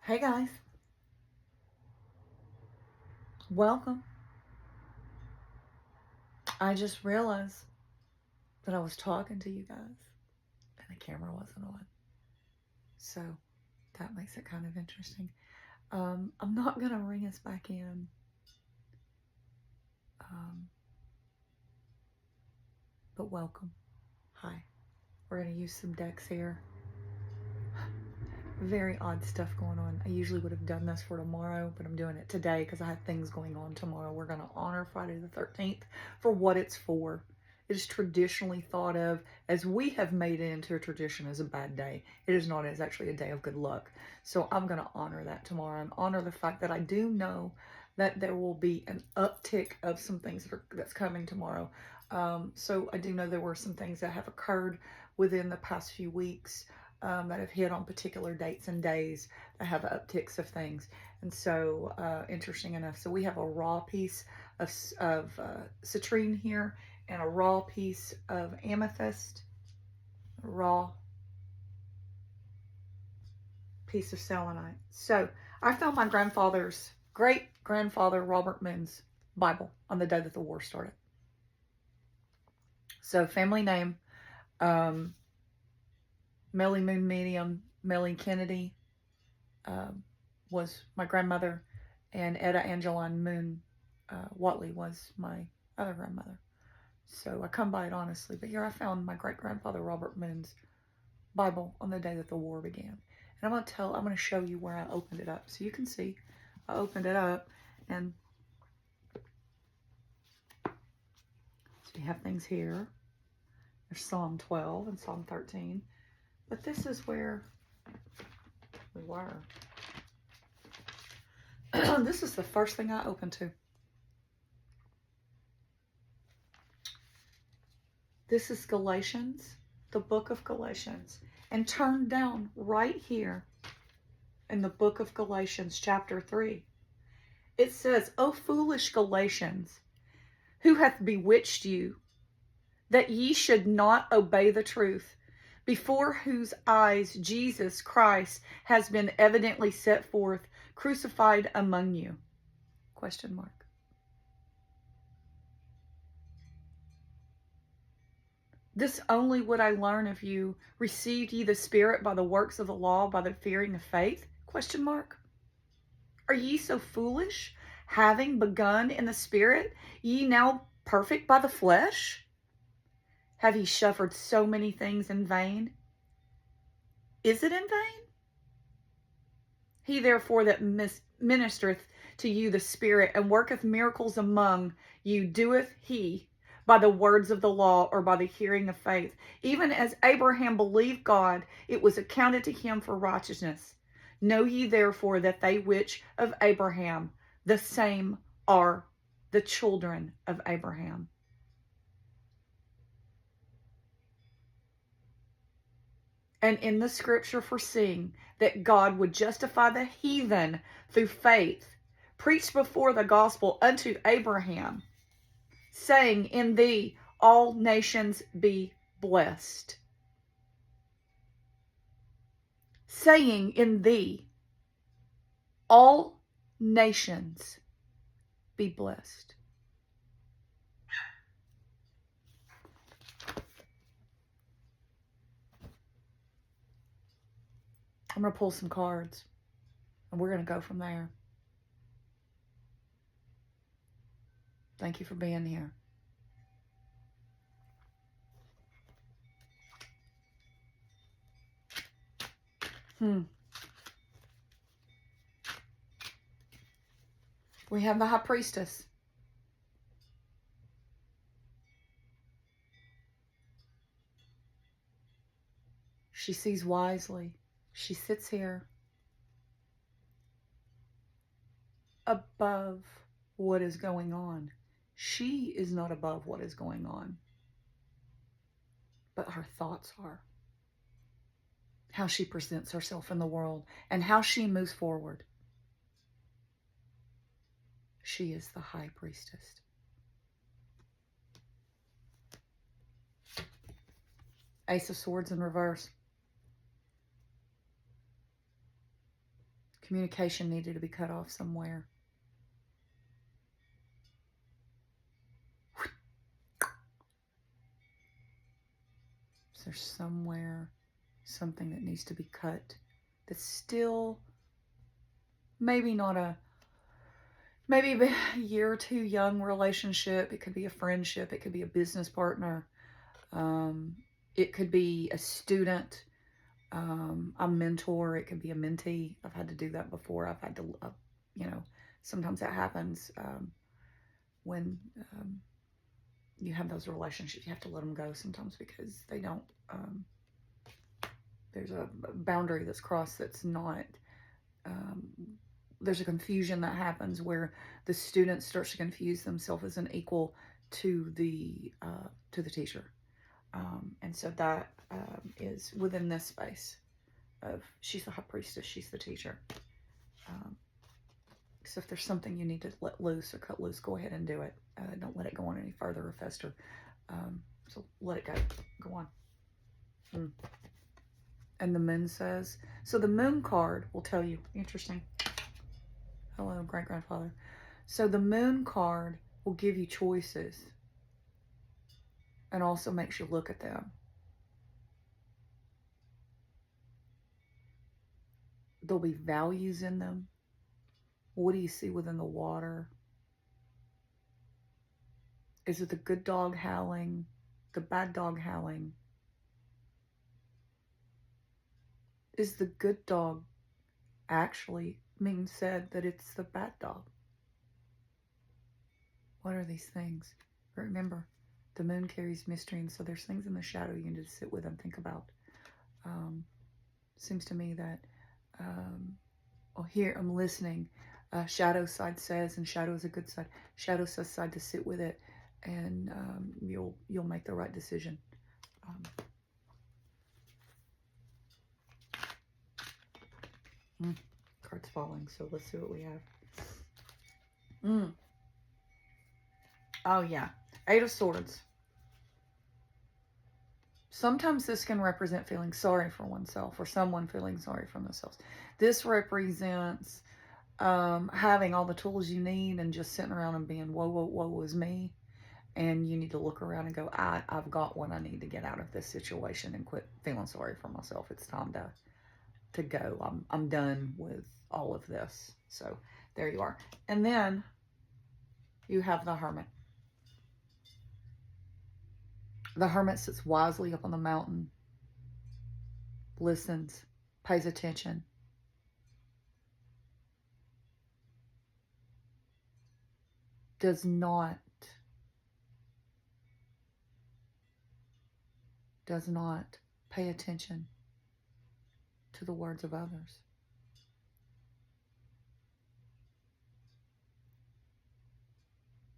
Hey guys, welcome. I just realized that I was talking to you guys and the camera wasn't on. So that makes it kind of interesting. I'm not going to ring us back in, um, but welcome. Hi. We're going to use some decks here. Very odd stuff going on. I usually would have done this for tomorrow, but I'm doing it today because I have things going on tomorrow. We're going to honor Friday the 13th for what it's for. It is traditionally thought of, as we have made it into a tradition, as a bad day. It is not. It's actually a day of good luck. So I'm going to honor that tomorrow and honor the fact that I do know that there will be an uptick of some things that's coming tomorrow. So I do know there were some things that have occurred within the past few weeks, that have hit on particular dates and days that have upticks of things. And so, interesting enough, so we have a raw piece of citrine here and a raw piece of amethyst, a raw piece of selenite. So I found my grandfather's great grandfather Robert Moon's Bible on the day that the war started. So family name, um, Melly Moon Medium, Melly Kennedy, um, was my grandmother, and Etta Angeline Moon Watley was my other grandmother. So I come by it honestly. But here I found my great grandfather Robert Moon's Bible on the day that the war began. And I'm going to show you where I opened it up so you can see. I opened it up, and so you have things here. There's Psalm 12 and Psalm 13. But this is where we were. This is the first thing I opened to. This is Galatians, the book of Galatians. And turn down right here in the book of Galatians, chapter 3. It says, O foolish Galatians, who hath bewitched you, that ye should not obey the truth, before whose eyes Jesus Christ has been evidently set forth, crucified among you? Question mark. This only would I learn of you. Received ye the Spirit by the works of the law, by the fearing of faith? Question mark. Are ye so foolish? Having begun in the Spirit, ye now perfect by the flesh? Have ye suffered so many things in vain? Is it in vain? He therefore that ministereth to you the Spirit, and worketh miracles among you, doeth he by the words of the law, or by the hearing of faith? Even as Abraham believed God, it was accounted to him for righteousness. Know ye therefore that they which of Abraham, the same are the children of Abraham. And in the scripture, foreseeing that God would justify the heathen through faith, preached before the gospel unto Abraham, saying, in thee all nations be blessed. Saying, in thee all nations be blessed. I'm going to pull some cards, and we're going to go from there. Thank you for being here. We have the high priestess. She sees wisely. She sits here above what is going on. She is not above what is going on, but her thoughts are. How she presents herself in the world and how she moves forward. She is the high priestess. Ace of Swords in reverse. Communication needed to be cut off somewhere. Is there somewhere something that needs to be cut that's still maybe not maybe a year or two young relationship? It could be a friendship. It could be a business partner. It could be a student, a mentor. It could be a mentee. I've had to do that before. I've had to, sometimes that happens when you have those relationships. You have to let them go sometimes because they don't, there's a boundary that's crossed that's not, there's a confusion that happens where the student starts to confuse themselves as an equal to the teacher. And so that is within this space of she's the high priestess, she's the teacher. So if there's something you need to let loose or cut loose, go ahead and do it. Don't let it go on any further or fester. So let it go. Go on. And the moon says, so the moon card will tell you, interesting. Hello, great-grandfather. So the moon card will give you choices and also makes you look at them. There'll be values in them. What do you see within the water? Is it the good dog howling, the bad dog howling? Is the good dog actually being said that it's the bad dog? What are these things? Remember, the moon carries mystery, and so there's things in the shadow you need to sit with and think about. Seems to me that, here I'm listening. Shadow side says, and shadow is a good side. Shadow says side to sit with it, and you'll make the right decision. Card's falling, so let's see what we have. Oh yeah, 8 of Swords. Sometimes this can represent feeling sorry for oneself or someone feeling sorry for themselves. This represents having all the tools you need and just sitting around and being, woe is me. And you need to look around and go, I've got what I need to get out of this situation and quit feeling sorry for myself. It's time to go. I'm done with all of this. So there you are. And then you have the Hermit. The Hermit sits wisely up on the mountain, listens, pays attention. Does not pay attention to the words of others.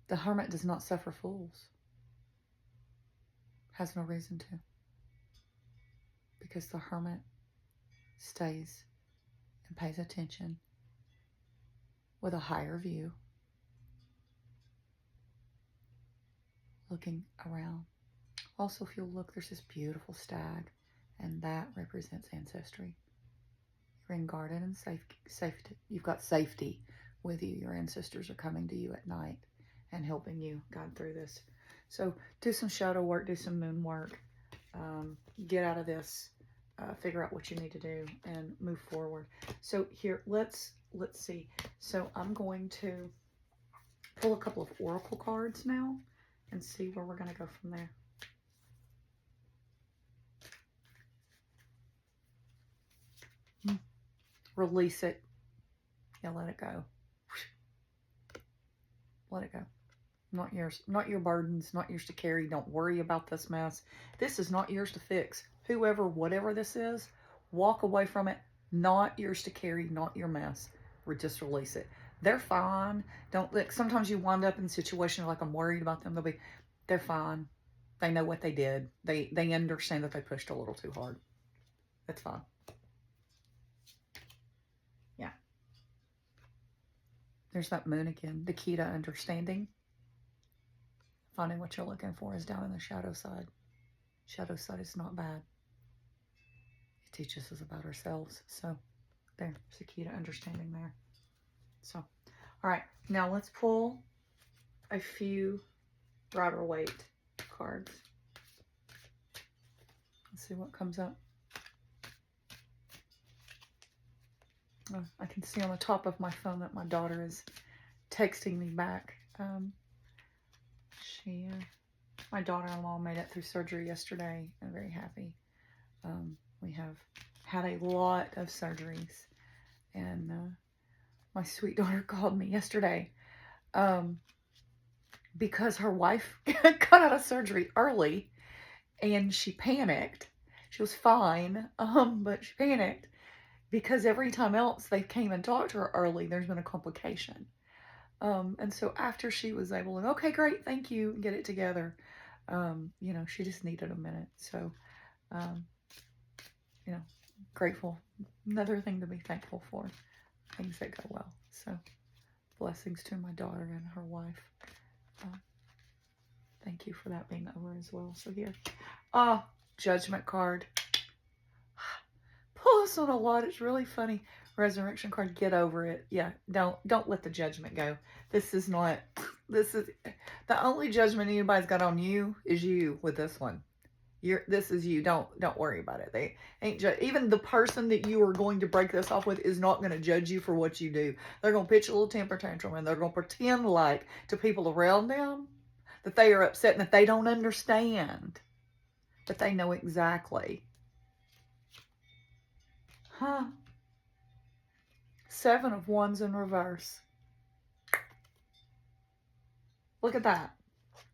The Hermit does not suffer fools. Has no reason to. Because the Hermit stays and pays attention with a higher view, looking around. Also, if you'll look, there's this beautiful stag, and that represents ancestry. You're in guarded and safety. You've got safety with you. Your ancestors are coming to you at night and helping you guide through this. So do some shadow work, do some moon work, get out of this, figure out what you need to do, and move forward. So here, let's see. So I'm going to pull a couple of oracle cards now and see where we're going to go from there. Release it. Yeah, let it go. Let it go. Not yours. Not your burdens. Not yours to carry. Don't worry about this mess. This is not yours to fix. Whoever, whatever this is, walk away from it. Not yours to carry. Not your mess. Just release it. They're fine. Don't like. Sometimes you wind up in situations like I'm worried about them. They're fine. They know what they did. They understand that they pushed a little too hard. That's fine. Yeah. There's that moon again. The key to understanding. Finding what you're looking for is down in the shadow side. Shadow side is not bad. It teaches us about ourselves. So There, there's a key to understanding there. So, all right, now let's pull a few Rider-Waite cards. Let's see what comes up. Oh, I can see on the top of my phone that my daughter is texting me back. My daughter-in-law made it through surgery yesterday. I'm very happy. We have had a lot of surgeries, and my sweet daughter called me yesterday because her wife got out of surgery early, and she panicked. She was fine, but she panicked because every time else they came and talked to her early, there's been a complication. And so after she was able to, okay, great, thank you, and get it together, you know, she just needed a minute. So, you know, grateful. Another thing to be thankful for. Things that go well. So, blessings to my daughter and her wife. Thank you for that being over as well. So here, Judgment card. Pull this on a lot. It's really funny. Resurrection card. Get over it. Yeah, don't let the judgment go. This is not. This is the only judgment anybody's got on you is you with this one. This is you. Don't worry about it. They ain't even the person that you are going to break this off with is not going to judge you for what you do. They're going to pitch a little temper tantrum, and they're going to pretend like to people around them that they are upset and that they don't understand. But they know exactly. Huh. 7 of Wands in reverse. Look at that.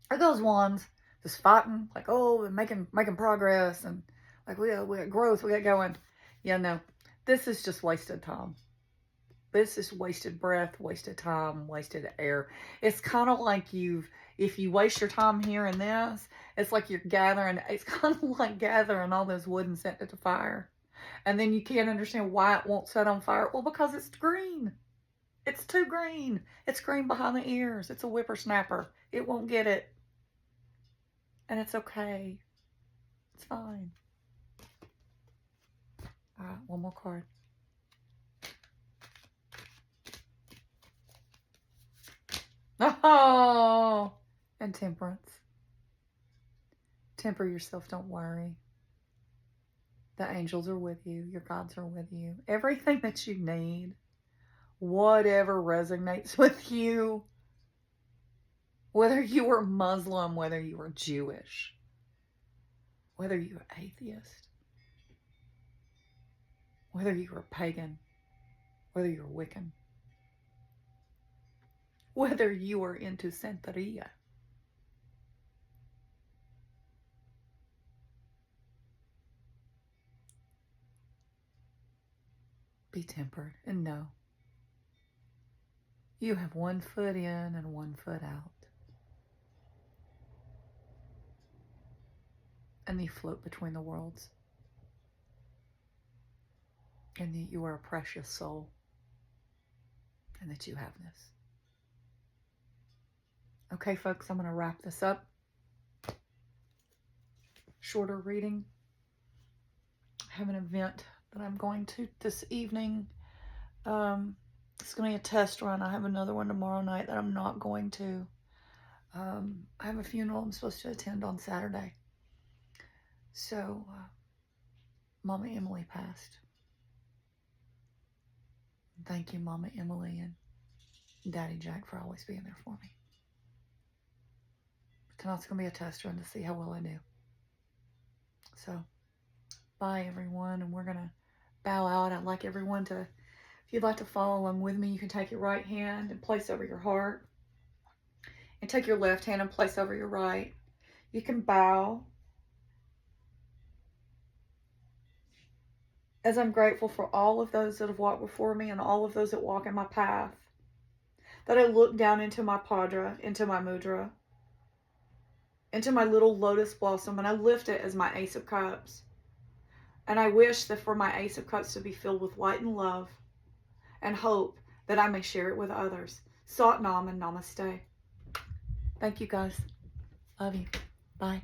Are those wands just fighting? Like, oh, we're making progress, and like we got growth, we got going. Yeah, no. This is just wasted time. This is wasted breath, wasted time, wasted air. It's kind of like if you waste your time here and this, it's like you're it's kind of like gathering all this wood and setting it to fire. And then you can't understand why it won't set on fire. Well, because it's green. It's too green. It's green behind the ears. It's a whippersnapper. It won't get it. And it's okay. It's fine. All right, one more card. Oh, and Temperance. Temper yourself. Don't worry. The angels are with you. Your gods are with you. Everything that you need, whatever resonates with you, whether you were Muslim, whether you were Jewish, whether you were atheist, whether you were pagan, whether you were Wiccan, whether you were into Santeria, be tempered and know you have one foot in and one foot out. And you float between the worlds. And that you are a precious soul. And that you have this. Okay, folks, I'm going to wrap this up. Shorter reading. I have an event that I'm going to this evening. It's going to be a test run. I have another one tomorrow night that I'm not going to. I have a funeral I'm supposed to attend on Saturday. So, Mama Emily passed. Thank you, Mama Emily and Daddy Jack, for always being there for me. Tonight's going to be a test run to see how well I do. So, bye everyone, and we're going to bow out. I'd like everyone to, if you'd like to follow along with me, you can take your right hand and place over your heart. And take your left hand and place over your right. You can bow. As I'm grateful for all of those that have walked before me and all of those that walk in my path. That I look down into my Padra, into my Mudra, into my little lotus blossom, and I lift it as my Ace of Cups. And I wish that for my Ace of Cups to be filled with light and love and hope that I may share it with others. Sat Nam and Namaste. Thank you guys. Love you. Bye.